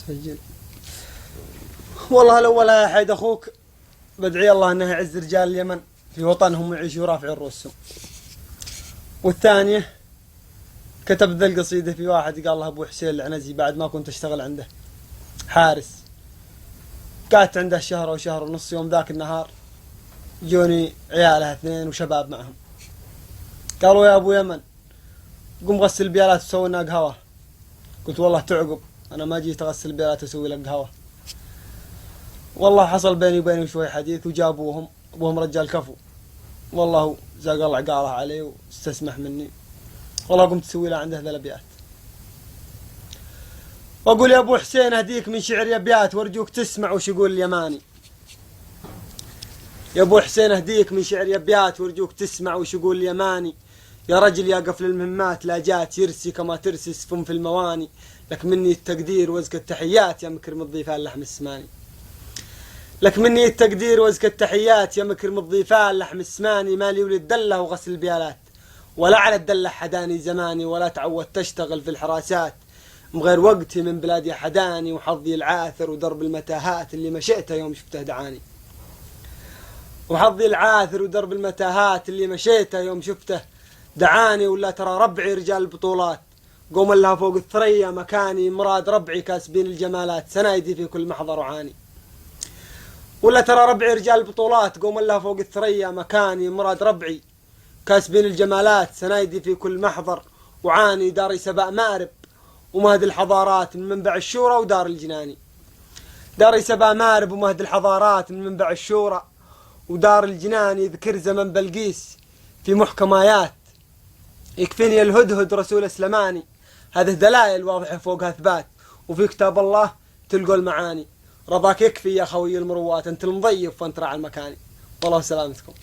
سجل. والله الأول يا حيد أخوك بدعي الله أنه يعز رجال اليمن في وطنهم ويعيشوا رافعين رؤوسهم. والثانية كتب ذا القصيدة في واحد قال له أبو حسين العنزي بعد ما كنت أشتغل عنده حارس، قعدت عنده شهر أو شهر ونص. يوم ذاك النهار جوني عياله 2 وشباب معهم، قالوا يا أبو يمن قم غسل البيالات وسوي لنا قهوة. قلت والله تعقب، أنا ما جيت أغسل البيالات وأسوي لك قهوة. والله حصل بيني وبينهم شوي حديث وجابوهم، أبوهم رجال كفو والله، زاق الله عقاله عليه واستسمح مني. والله قمت أسوي له عنده ذا الأبيات، وأقول يا أبو حسين أهديك من شعر أبيات وأرجوك تسمع وش يقول اليماني. يا أبو حسين أهديك من شعر أبيات وأرجوك تسمع وش يقول اليماني. يا رجل يا قفل المهمات لا جات يرسي كما ترسي السفن في المواني. لك مني التقدير وازكى التحيات يا مكرم الضيفان لحم السماني. لك مني التقدير وازكى التحيات يا مكرم الضيفان لحم السماني. مالي ولد دله وغسل البيالات ولا على الدله حداني زماني، ولا تعودت تشتغل في الحراسات مغير وقتي من بلادي حداني. وحظي العاثر ودرب المتاهات اللي مشيته يوم شفته دعاني. وحظي العاثر ودرب المتاهات اللي مشيته يوم شفته دعاني. ولا ترى ربعي رجال البطولات قوم لها فوق الثريا مكاني. مراد ربعي كاسبين الجمالات سنايدي في كل محضر وعاني. ولا ترى ربعي رجال البطولات قوم لها فوق الثريا مكاني. مراد ربعي كاسبين الجمالات سنايدي في كل محضر وعاني. داري سباء مارب ومهد الحضارات من منبع الشورى ودار الجناني. داري سباء مارب ومهد الحضارات من منبع الشورى ودار الجناني. ذكر زمن بلقيس في محكم آيات يكفيني الهدهد رسول سلماني. هذه دلائل واضحة فوقها اثبات وفي كتاب الله تلقوا المعاني. رضاك يكفي يا خوي المروات انت المضيف وانت راعى المكاني. والله سلامتكم.